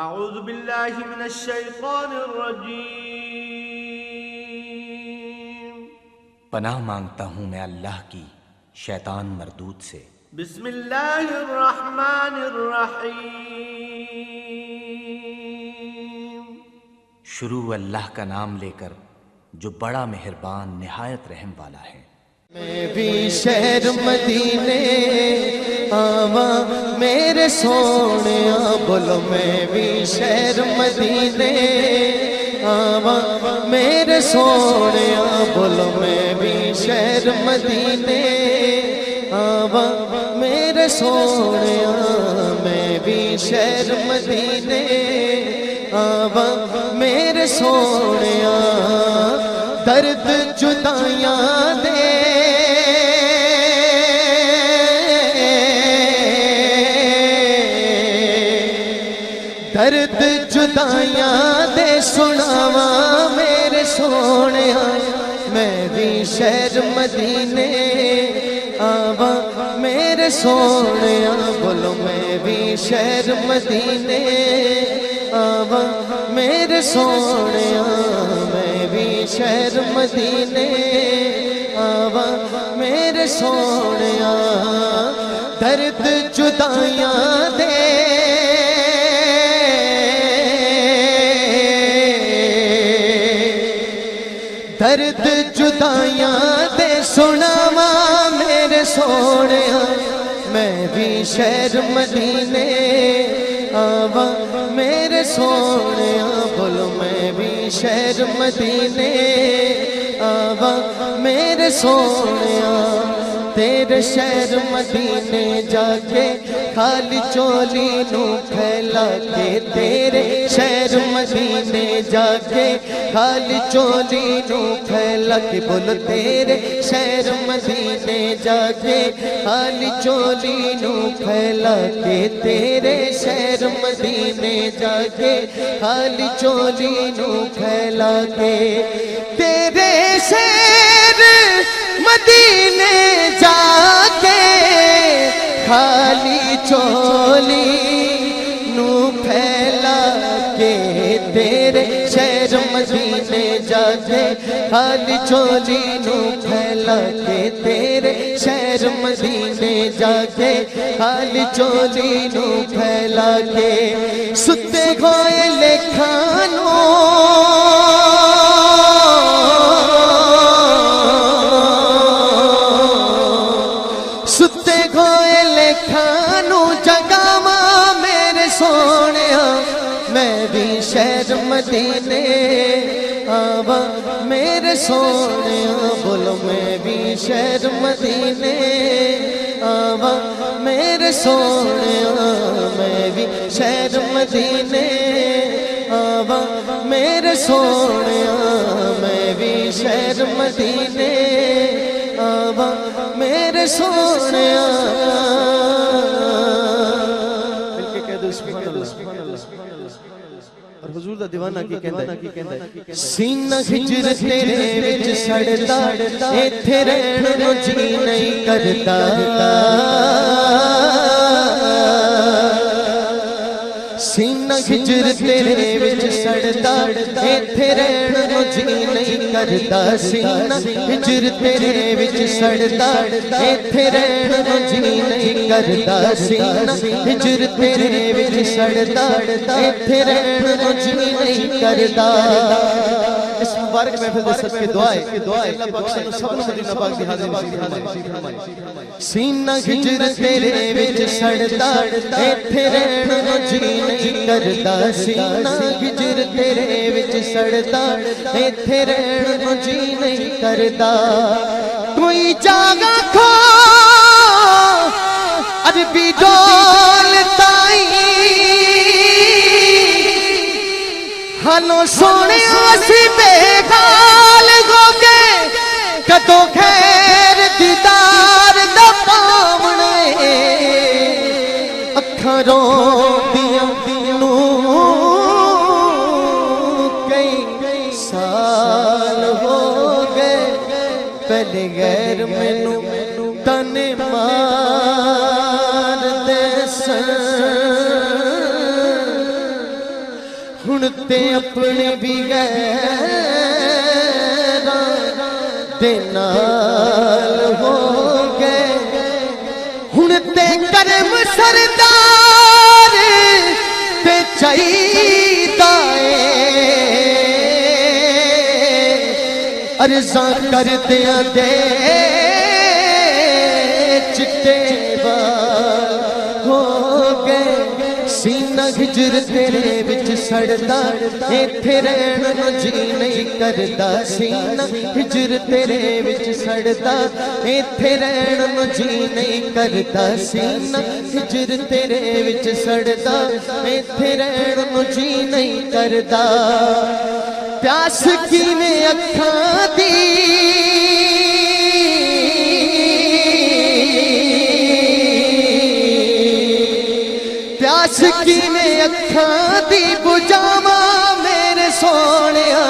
اعوذ باللہ من الشیطان الرجیم۔ پناہ مانگتا ہوں میں اللہ کی شیطان مردود سے۔ بسم اللہ الرحمن الرحیم۔ شروع اللہ کا نام لے کر جو بڑا مہربان نہایت رحم والا ہے۔ میں بھی شہر مدینے آواں میرے سونیا، بولو میں بھی شہر مدینے آواں میرے سونیا، بولو میں بھی شہر مدینے آواں میرے سونیا، میں بھی شہر مدینے آواں میرے سونیا، درد جدائیاں دے درد جدائیاں دے سناواں میرے سونیا، میں بھی شہر مدینے آواں میرے سونیا، بولو میں بھی شہر مدینے آواں میرے سونیا، میں بھی شہر مدینے آواں میرے سونیا، درد جدائیاں دے درد جدائیاں دے سناواں میرے سونیا، میں بھی شہر مدینے آواں میرے سونیا، بولو میں بھی شہر مدینے آواں میرے سونیا، تیرے شہر مدینے جا کے خالی چولی نو پھیلا کے، تیرے شہر مدینے جا کے خالی چولی نو پھیلا کے، بول تیرے شہر مدینے جا کے خالی چولی نو پھیلا کے، تیرے شہر مدینے جا کے خالی چولی نو پھیلا کے، تیرے شہر مدینے جا کے خالی چولی نو پھیلا کے، تیرے شہر مدینے جا کے خالی چولی نو پھیلا کے، تیرے شہر مدینے جا کے خالی چولی نو پھیلا کے، ستے گوئے لکھانو میں بھی شہر مدینے آواں میرے سونیا، بولو میں بھی شہر مدینے آواں میرے سونیا، میں بھی شہر مدینے آواں میرے سونیا، میں بھی شہر مدینے آواں میرے سونیا، اور حضور دا دیوانہ کی کہندا ہے، سینہ ہجر تیرے وچ سڑدا، ایتھے رہن نو جی نہیں کردا، سینہ ہجر تیرے وچ سڑدا، ایتھے رہن نو جی نہیں کردا، سینہ ہجر تیرے وچ سڑدا، ایتھے رہن نو جی نہیں کردا، سینہ ہجر تیرے وچ سڑدا، ایتھے رہن نو جی نہیں کردا۔ اس مبارک محفل دے صدقے دعائے اللہ پاک سانو سب نوں مدینہ پاک دی حاضری نصیب فرمائے۔ سینہ ہجر تیرے وچ سڑدا، ایتھے رہن نو جی نہیں کردا، سینہ ہجر تیرے وچ سڑدا، ایتھے رہن نو جی نہیں کردا، کوئی جاگا کھو عربی ڈول تائی، ہنو سونے اسی بے حال ہو گئے، کدو خیر دیدار دا پاونے، اکھاں روندیاں نو کئی سال ہو گئے، پہلے غیر مینوں تن مار دے سن، ہن تے اپنے بھی غیراں دے نال ہو گئے ہن تے کرم سردار تے چاہیدا اے عرضاں کردیاں دے چٹے بال ہو گئے سینہ ہجر تیرے وچ سڑدا ایتھے رہن نوں جی نہیں کردا سینہ ہجر تیرے وچ سڑدا ایتھے رہن نوں جی نہیں کردا سینہ ہجر تیرے وچ سڑدا ایتھے رہن نوں جی نہیں کردا پیاس کیویں اکھاں دی پیاس کیویں اکھاں دی بجھاواں میرے سونیاں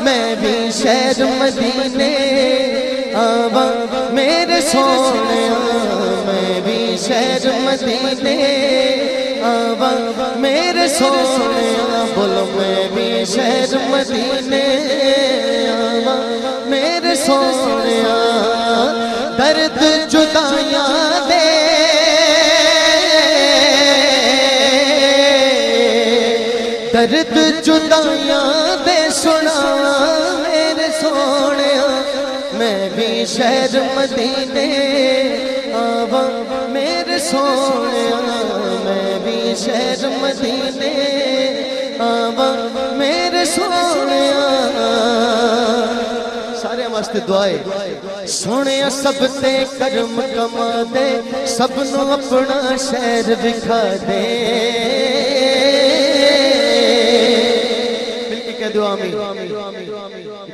میں بھی شہر مدینے آواں میرے سونیاں میں بھی شہر مدینے آواں میرے سونیاں بولو میں بھی شہر مدینے آواں میرے سونیاں درد جدائیاں دے درد جدائیاں دے سنا میرے سونیاں میں بھی شہر مدینے آواں میرے سونیاں میں بھی شہر مدینے آواں میرے سونیاں سارے واسطے دعائے سونیاں سب تے کرم کما دے سب نو اپنا شہر دکھا دے آمین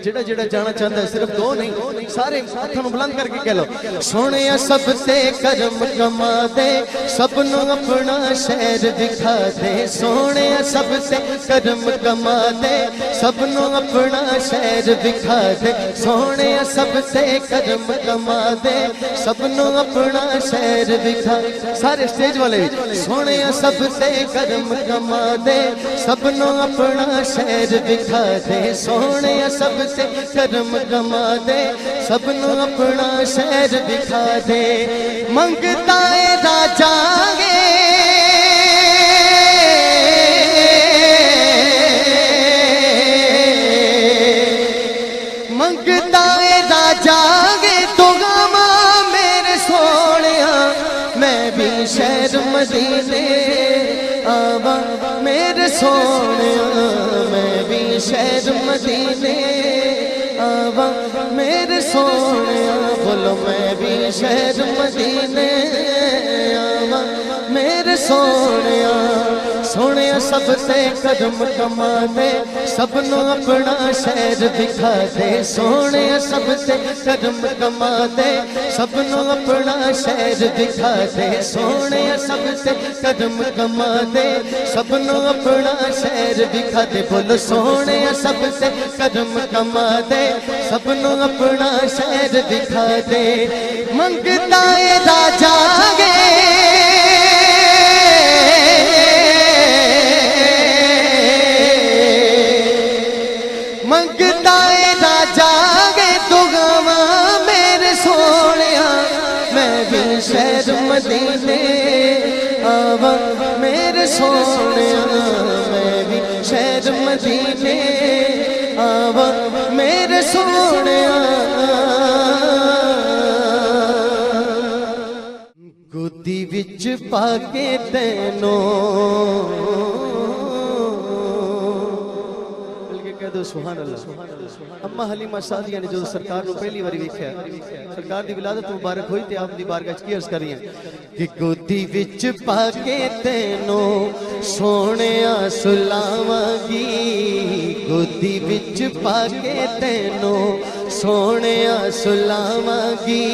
جڑا جڑا جانا چاہتا ہے صرف دو نہیں سارے ہاتھوں بلند کر کے کہہ لو سونیاں سب تے کرم کما دے سب نو اپنا شہر دکھا دے سونیاں سب تے کرم کما دے سب نو اپنا شہر دکھا دے سونیاں سب تے کرم کما دے سب نو اپنا شہر دکھا سارے سٹیج والے سونیاں سب تے کرم کما دے سب نو اپنا شہر دکھا دے سونیاں سب سے کرم کما دے سب نو اپنا شہر دکھا دے منگتا ہے راجا گے منگتا ہے راجا گے تو غما میرے سونیاں میں بھی شہر مدینے آواں میرے سونیاں میں بھی شہر مدینے آواں میرے سونیاں بولو میں بھی شہر مدینے آواں میرے سونیاں سونیاں سب تے قدم کما دے سب نو اپنا شہر دکھا دے سونیاں سب تے قدم کما دے سب نو اپنا شہر دکھا دے سونیاں سب تے قدم کما دے سب نو اپنا شہر دکھا دے بولو سونیاں سب تے قدم کما دے سب نو اپنا شہر دکھا دے منگتا ہے راجا گے منگتا ہے راجا گے تو غما میرے سونیاں میں بھی شہر مدینے آواں میرے سونیاں میں بھی شہر مدینے آواں میرے سونیاں گودی وچ پا کے تینوں سبحان اللہ اما حلیمہ سعدیہ نے جو سرکار نو پہلی باری ویکھیا سرکار دی ولادت مبارک ہوئی تے آپ دی بارگاہ وچ کی عرض کر رہی ہیں کہ گودی وچ پا کے تینوں سونیاں سلاواں گی گودی وچ پا کے تینوں سونیاں سلاواں گی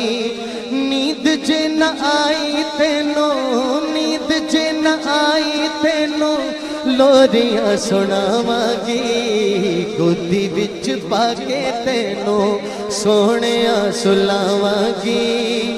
نیند جے نہ آئی تینوں نیند جے نہ آئی تینوں لوریاں سناواں گی گودی وچ پا کے تینوں سونیاں سلاواں گی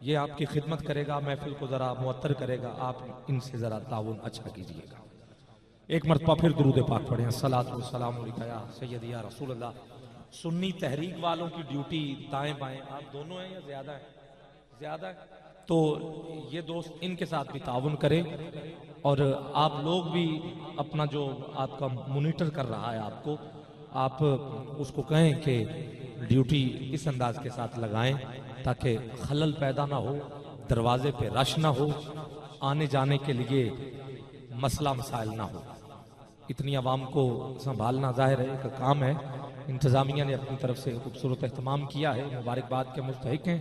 یہ آپ کی خدمت کرے گا، محفل کو ذرا معطر کرے گا، آپ ان سے ذرا تعاون اچھا کیجئے گا۔ ایک مرتبہ پھر درود پاک پڑھیں، الصلاۃ والسلام علیک یا سیدی یا رسول اللہ۔ سنی تحریک والوں کی ڈیوٹی دائیں بائیں آپ دونوں ہیں یا زیادہ ہیں؟ زیادہ ہے، تو یہ دوست ان کے ساتھ بھی تعاون کریں، اور آپ لوگ بھی اپنا جو آپ کا مونیٹر کر رہا ہے آپ کو، آپ اس کو کہیں کہ ڈیوٹی اس انداز کے ساتھ لگائیں تاکہ خلل پیدا نہ ہو، دروازے پہ رش نہ ہو، آنے جانے کے لیے مسئلہ مسائل نہ ہو۔ اتنی عوام کو سنبھالنا ظاہر ہے ایک کام ہے، انتظامیہ نے اپنی طرف سے خوبصورت اہتمام کیا ہے، مبارکباد کے مستحق ہیں،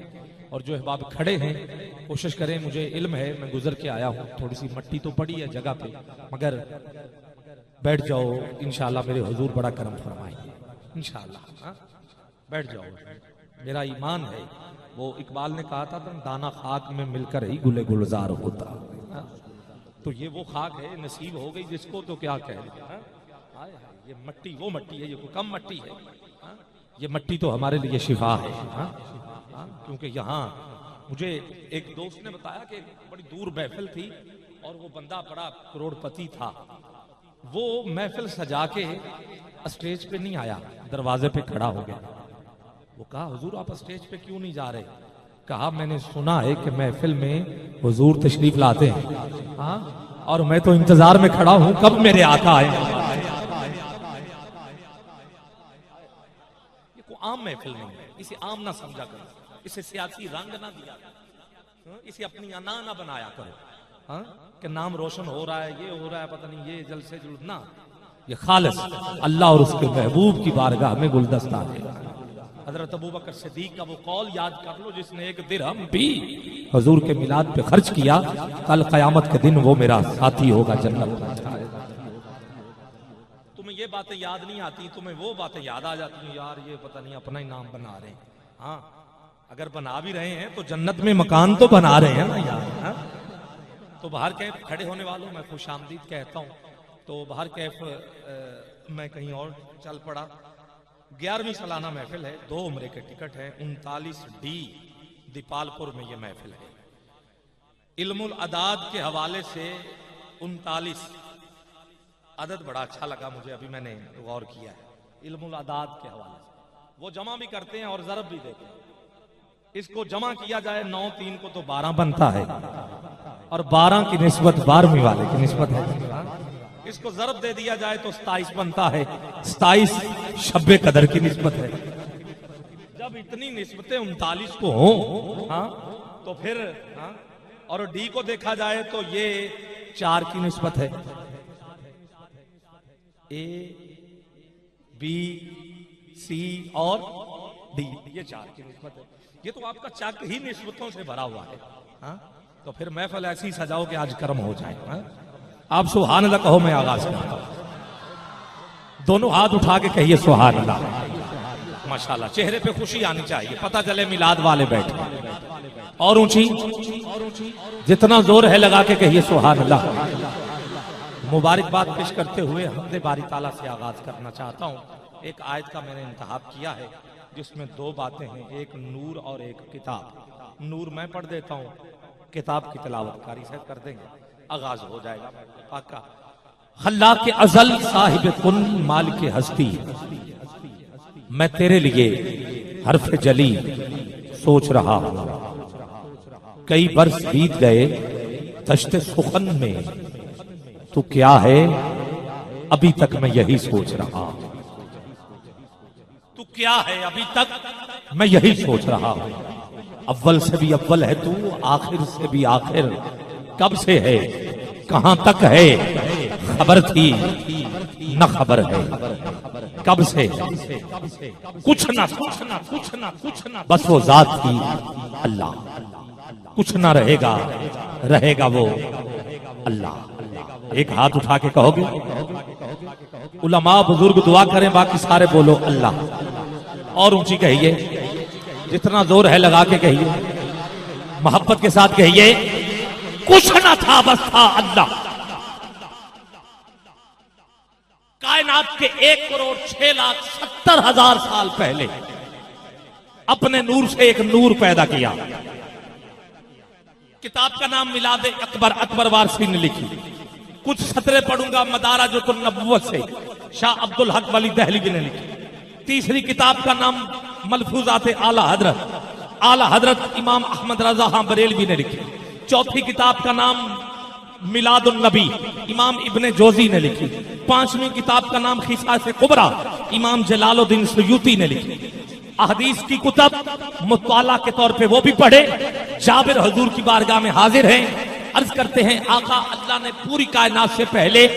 اور جو احباب کھڑے ہیں کوشش کریں، مجھے علم ہے میں گزر کے آیا ہوں، تھوڑی سی مٹی تو پڑی ہے جگہ پہ، مگر بیٹھ جاؤ، انشاءاللہ میرے حضور بڑا کرم فرمائیں گے انشاءاللہ۔ بیٹھ جاؤ، میرا ایمان ہے، وہ اقبال نے کہا تھا دانا خاک میں مل کر ہی گلے گلزار ہوتا، تو یہ وہ خاک ہے، نصیب ہو گئی جس کو تو کیا کہہ لیں۔ یہ مٹی وہ مٹی ہے، یہ کوئی کم مٹی ہے، یہ مٹی تو ہمارے لیے شفا ہے، کیونکہ یہاں مجھے ایک دوست نے بتایا کہ بڑی دور محفل تھی اور وہ بندہ بڑا کروڑ پتی تھا، وہ محفل سجا کے اسٹیج پہ نہیں آیا، دروازے پہ کھڑا ہو گیا۔ وہ کہا حضور آپ اسٹیج پہ کیوں نہیں جا رہے؟ کہا میں نے سنا ہے کہ محفل میں حضور تشریف لاتے ہیں، ہاں، اور میں تو انتظار میں کھڑا ہوں کب میرے آقا آئے۔ یہ کوئی عام محفل نہیں ہے، اسے عام نہ سمجھا کرو، اسے سیاسی رنگ نہ دیا کرو، اسے اپنی انا نہ بنایا کرو کہ نام روشن ہو رہا ہے، یہ ہو رہا ہے، پتہ نہیں یہ جلسے جلنا، یہ خالص اللہ اور اس کے محبوب کی بارگاہ میں گلدستہ ہے۔ حضرت ابوبکر صدیق کا وہ قول یاد کر لو جس نے ایک درہم بھی حضور کے میلاد پہ خرچ کیا، کل قیامت کے دن وہ میرا ساتھی ہوگا جنت میں۔ تمہیں یہ باتیں یاد نہیں آتی، تمہیں وہ باتیں یاد آ جاتی ہیں، یار یہ پتہ نہیں اپنا ہی نام بنا رہے ہیں۔ ہاں اگر بنا بھی رہے ہیں تو جنت میں مکان تو بنا رہے ہیں نا یار۔ تو باہر کیف کھڑے ہونے والوں میں خوش آمدید کہتا ہوں، تو باہر کیف میں کہیں اور چل پڑا۔ 11ویں سالانہ محفل ہے، 2 عمرے کے ٹکٹ ہیں، 39D دیپال پور میں یہ محفل ہے۔ علم العداد کے حوالے سے 39 عدد بڑا اچھا لگا مجھے، ابھی میں نے غور کیا ہے، علم العداد کے حوالے سے وہ جمع بھی کرتے ہیں اور ضرب بھی دیتے ہیں۔ اس کو جمع کیا جائے 9 3 کو تو 12 بنتا ہے، اور 12 کی نسبت 12ویں والے کی نسبت ہے۔ اس کو ضرب دے دیا جائے تو 27 بنتا ہے، 27 شب قدر کی نسبت ہے۔ جب اتنی نسبتیں 39 کو ہوں تو پھر اور ڈی کو دیکھا جائے تو یہ 4 کی نسبت ہے، اے بی سی اور ڈی، یہ 4 کی نسبت ہے۔ یہ تو آپ کا چک ہی نسبتوں سے بھرا ہوا ہے، تو پھر محفل ایسی سجاؤ کہ آج کرم ہو جائے۔ آپ سبحان اللہ کہو، میں آغاز کرتا ہوں، دونوں ہاتھ اٹھا کے کہیے سبحان اللہ۔ ماشاءاللہ چہرے پہ خوشی آنی چاہیے، پتہ چلے میلاد والے بیٹھے۔ اور اونچی، جتنا زور ہے لگا کے کہیے سبحان اللہ۔ مبارکباد پیش کرتے ہوئے حمد باری تعالیٰ سے آغاز کرنا چاہتا ہوں۔ ایک آیت کا میں نے انتخاب کیا ہے جس میں 2 باتیں ہیں، ایک نور اور ایک کتاب۔ نور میں پڑھ دیتا ہوں، کتاب کی تلاوت قاری صاحب کر دیں گے، آغاز ہو جائے گا۔ پاکا خلاق ازل صاحب کن مالک ہستی، میں تیرے لیے حرف جلی سوچ رہا ہوں، کئی برس بیت گئے دشت سخن میں، تو کیا ہے ابھی تک میں یہی سوچ رہا ہوں، تو کیا ہے ابھی تک میں یہی سوچ رہا ہوں، اول سے بھی اول ہے تو، آخر سے بھی آخر، کب سے ہے کہاں تک ہے، خبر تھی نہ خبر ہے، کب سے کچھ نہ بس وہ ذات تھی اللہ، کچھ نہ رہے گا وہ اللہ۔ ایک ہاتھ اٹھا کے کہو گے، علماء بزرگ دعا کریں، باقی سارے بولو اللہ۔ اور اونچی کہیے، جتنا زور ہے لگا کے کہیے، محبت کے ساتھ کہیے، کچھ نہ تھا بس تھا اللہ۔ کائنات کے 1,06,70,000 سال پہلے اپنے نور سے ایک نور پیدا کیا، کتاب کا نام میلاد اکبر، اکبر وارثی نے لکھی. کچھ سطریں پڑھوں گا مدارج النبوت سے، شاہ عبد الحق ولی دہلوی نے لکھی. تیسری کتاب کا نام ملفوظات اعلی حضرت، اعلی حضرت امام احمد رضا خان بریلوی نے لکھی. چوتھی کتاب کا نام میلاد النبی، امام ابن جوزی نے لکھی. پانچویں کتاب کا نام خصائص کبریٰ، امام جلال الدین سیوطی نے لکھی. احادیث کی کتب مطالعہ کے طور پہ وہ بھی پڑھے. جابر حضور کی بارگاہ میں حاضر ہیں، عرض کرتے ہیں آقا اللہ نے پوری کائنات سے پہلے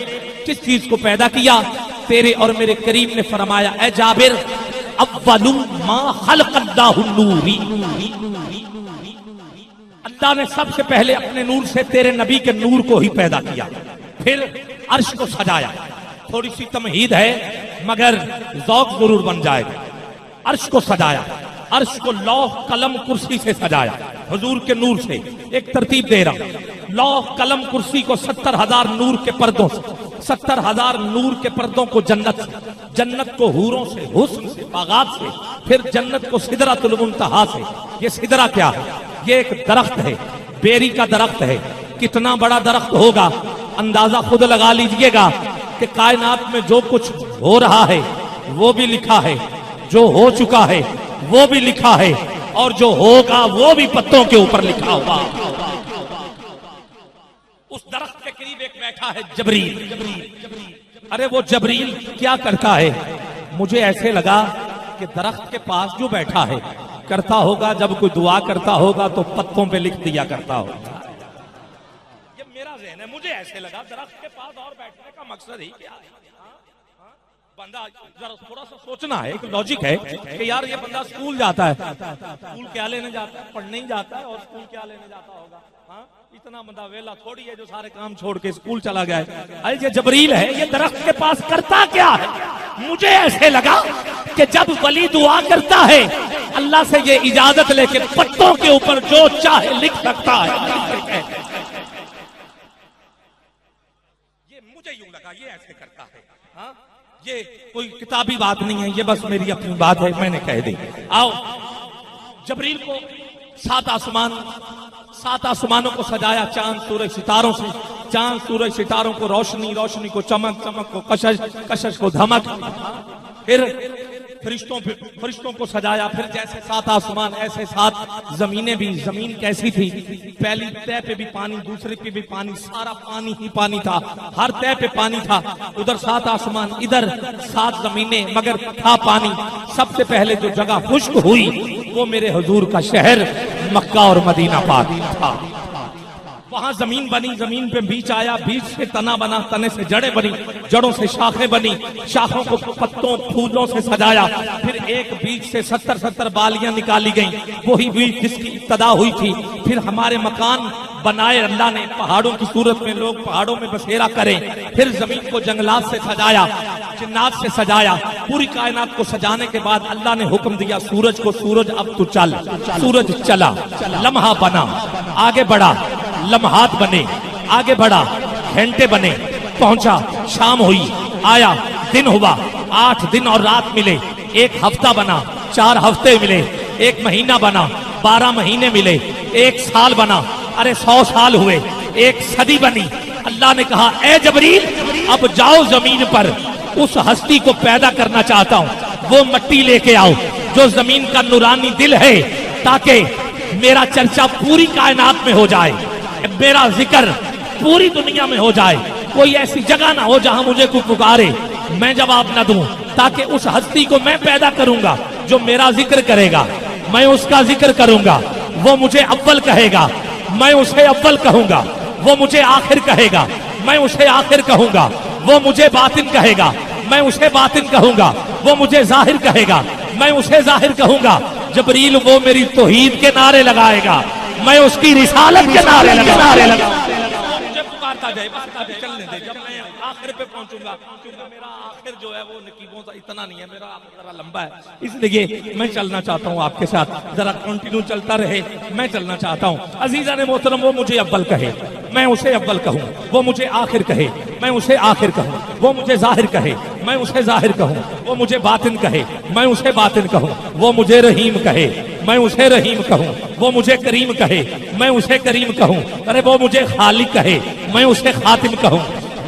کس چیز کو پیدا کیا؟ تیرے اور میرے کریم نے فرمایا اے جابر اول ما خلق اللہ النوری، اللہ نے سب سے پہلے اپنے نور سے تیرے نبی کے نور کو ہی پیدا کیا، پھر عرش کو سجایا. تھوڑی سی تمہید ہے مگر ذوق ضرور بن جائے گا. عرش کو سجایا، عرش کو لوح قلم کرسی سے سجایا حضور کے نور سے. ایک ترتیب دے رہا ہوں، لوح قلم کرسی کو 70,000 نور کے پردوں سے، 70,000 نور کے پردوں کو جنت سے، جنت کو حوروں سے، حسن سے، باغات سے، پھر جنت کو سدرۃ المنتہا سے. یہ سدرہ کیا ہے؟ یہ ایک درخت ہے، بیری کا درخت ہے. کتنا بڑا درخت ہوگا اندازہ خود لگا لیجئے گا کہ کائنات میں جو کچھ ہو رہا ہے وہ بھی لکھا ہے، جو ہو چکا ہے وہ بھی لکھا ہے، اور جو ہوگا وہ بھی پتوں کے اوپر لکھا ہوگا. اس درخت کے قریب ایک بیٹھا ہے جبریل. ارے وہ جبریل کیا کرتا ہے؟ مجھے ایسے لگا کہ درخت کے پاس جو بیٹھا ہے کرتا ہوگا جب کوئی دعا کرتا ہوگا تو پتوں پہ لکھ دیا کرتا ہوگا. یہ میرا ذہن ہے، مجھے ایسے لگا درخت کے پاس اور بیٹھنے کا مقصد ہی کیا ہے؟ بندہ ذرا تھوڑا سا سوچنا ہے، ایک لاجک ہے کہ یار یہ بندہ سکول جاتا ہے، سکول کیا لینے جاتا ہے؟ پڑھنے ہی جاتا ہے، اور سکول کیا لینے جاتا ہوگا؟ اتنا بندہ ویلا تھوڑی ہے جو سارے کام چھوڑ کے سکول چلا گیا ہے. یہ جبریل ہے، یہ درخت کے پاس کرتا کیا ہے؟ مجھے ایسے لگا کہ جب ولی دعا کرتا ہے اللہ سے یہ اجازت لے کے پتوں کے اوپر جو چاہے لکھ سکتا ہے. یہ مجھے یوں لگا یہ ایسے کرتا ہے. یہ کوئی کتابی بات نہیں ہے، یہ بس میری اپنی بات ہے، میں نے کہہ دی. آؤ جبریل کو سات آسمانوں کو سجایا چاند سورج ستاروں سے. چاند سورج ستاروں کو روشنی، روشنی کو چمک، چمک کو کشش، کشش کو دھمک. پھر فرشتوں کو سجایا. پھر جیسے 7 آسمان ایسے 7 زمینیں بھی. زمین کیسی تھی؟ پہلی تہ پہ بھی پانی، دوسری پہ بھی پانی، سارا پانی ہی پانی تھا، ہر تہ پہ پانی تھا. ادھر 7 آسمان، ادھر 7 زمینیں، مگر تھا پانی. سب سے پہلے جو جگہ خشک ہوئی وہ میرے حضور کا شہر مکہ اور مدینہ پاک تھا. وہاں زمین بنی، زمین پہ بیج آیا، بیج سے تنا بنا، تنے سے جڑیں بنی، جڑوں سے شاخیں بنی، شاخوں کو پتوں پھولوں سے سجایا. پھر ایک بیج سے 70 بالیاں نکالی گئیں، وہی بیج جس کی ابتدا ہوئی تھی. پھر ہمارے مکان بنائے اللہ نے پہاڑوں کی صورت میں، لوگ پہاڑوں میں بسیرا کریں. پھر زمین کو جنگلات سے سجایا، جنات سے سجایا. پوری کائنات کو سجانے کے بعد اللہ نے حکم دیا سورج کو، سورج اب تو چل. سورج چلا، لمحہ بنا، آگے بڑھا، لمحات بنے، آگے بڑھا، گھنٹے بنے، پہنچا، شام ہوئی، آیا، دن ہوا، 8 دن اور رات ملے، 1 ہفتہ بنا، 4 ہفتے ملے، 1 مہینہ بنا، 12 مہینے ملے، 1 سال بنا. ارے 100 سال ہوئے، 1 صدی بنی. اللہ نے کہا اے جبریل اب جاؤ زمین پر، اس ہستی کو پیدا کرنا چاہتا ہوں، وہ مٹی لے کے آؤ جو زمین کا نورانی دل ہے، تاکہ میرا چرچا پوری کائنات میں ہو جائے، میرا ذکر پوری دنیا میں ہو جائے. کوئی ایسی جگہ نہ ہو جہاں مجھے کوئی پکارے میں جواب نہ دوں، تاکہ اس ہستی کو میں پیدا کروں گا جو میرا ذکر کرے گا، میں اس کا ذکر کروں گا، وہ مجھے اول کہے گا، میں اسے اول کہوں گا، وہ مجھے آخر کہے گا، میں اسے آخر کہوں گا، وہ مجھے باطن کہے گا، میں اسے باطن کہوں گا، وہ مجھے ظاہر کہے گا، میں اسے ظاہر کہوں گا. جبریل وہ میری توحید کے نعرے لگائے گا، میں اس کی رسالت کے نعرے لگاؤں. مجھے پکارتا جائے، چلنے دے. جب میں آخر پہ پہنچوں گا، کیونکہ میرا آخر جو ہے وہ نقیبوں سے اتنا نہیں ہے، میرا آخر ذرا لمبا ہے، اس لیے میں چلنا چاہتا ہوں آپ کے ساتھ، ذرا کنٹینیو چلتا رہے، میں چلنا چاہتا ہوں. عزیزان محترم وہ مجھے اول کہے، میں اسے اول کہوں، وہ مجھے آخر کہے، میں اسے آخر کہوں، وہ مجھے ظاہر کہے، میں اسے ظاہر کہوں، وہ مجھے باطن کہے، میں اسے باطن کہوں، وہ مجھے رحیم کہے، میں اسے رحیم کہوں، وہ مجھے کریم کہے، میں اسے کریم کہوں، ارے وہ مجھے خالق کہے، میں اسے خاتم کہوں،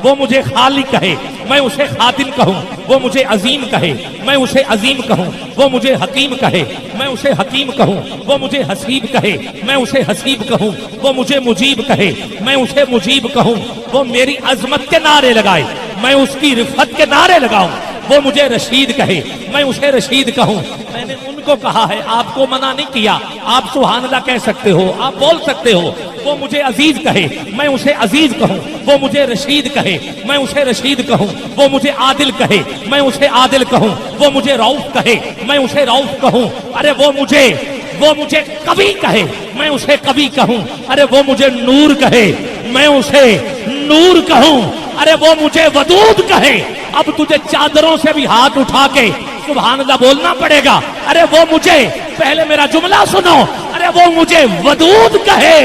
وہ مجھے خالق کہے، میں اسے خاتم کہوں، وہ مجھے عظیم کہے، میں اسے عظیم کہوں، وہ مجھے حکیم کہے، میں اسے حکیم کہوں، وہ مجھے حسیب کہے، میں اسے حسیب کہوں، وہ مجھے مجیب کہے، میں اسے مجیب کہوں، وہ میری عظمت کے نعرے لگائے، میں اس کی رفعت کے نعرے لگاؤں، وہ مجھے رشید کہے، میں اسے رشید کہوں۔ میں نے ان کو کہا ہے، آپ کو منع نہیں کیا، آپ سبحان اللہ کہہ سکتے ہو، آپ بول سکتے ہو۔ وہ مجھے عزیز کہے، میں اسے عزیز کہوں، وہ مجھے رشید کہے، میں اسے رشید کہوں، وہ مجھے عادل کہے، میں اسے عادل کہوں، وہ مجھے رؤف کہے، میں اسے رؤف کہوں، ارے وہ مجھے کبھی کہے، میں اسے کبھی کہوں، ارے وہ مجھے نور کہے، میں اسے نور کہوں، ارے وہ مجھے ودود کہے۔ اب تجھے چادروں سے بھی ہاتھ اٹھا کے سبحان اللہ بولنا پڑے گا۔ ارے وہ مجھے، پہلے میرا جملہ سنو، ارے وہ مجھے ودود کہے،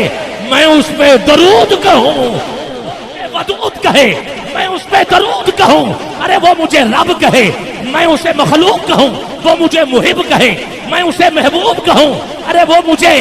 میں اس پہ درود کہوں، ودود کہے، میں اس پہ درود کہوں، ارے وہ مجھے رب کہے، میں اسے مخلوق کہوں، وہ مجھے محب کہے، میں اسے محبوب کہوں، ارے وہ مجھے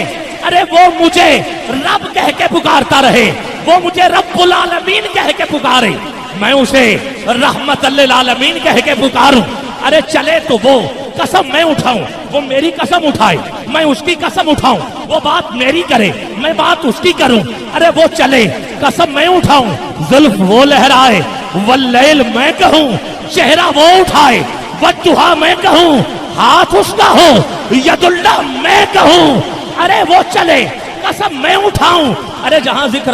رب کہہ کے پکارتا رہے، وہ مجھے رب العالمین کہہ کے پکارے، میں اسے رحمت للعالمین کہہ کے پکاروں۔ ارے چلے تو وہ قسم میں اٹھاؤں، وہ میری قسم اٹھائے، میں اس کی قسم اٹھاؤں، وہ بات میری کرے، میں بات اس کی کروں۔ ارے وہ چلے قسم میں اٹھاؤں، زلف وہ لہرائے، واللیل میں کہوں، چہرہ وہ اٹھائے، والضحیٰ میں کہوں، ہاتھ اس کا ہو، ید اللہ میں کہوں۔ ارے وہ چلے قسم میں اٹھاؤں، ارے جہاں ذکر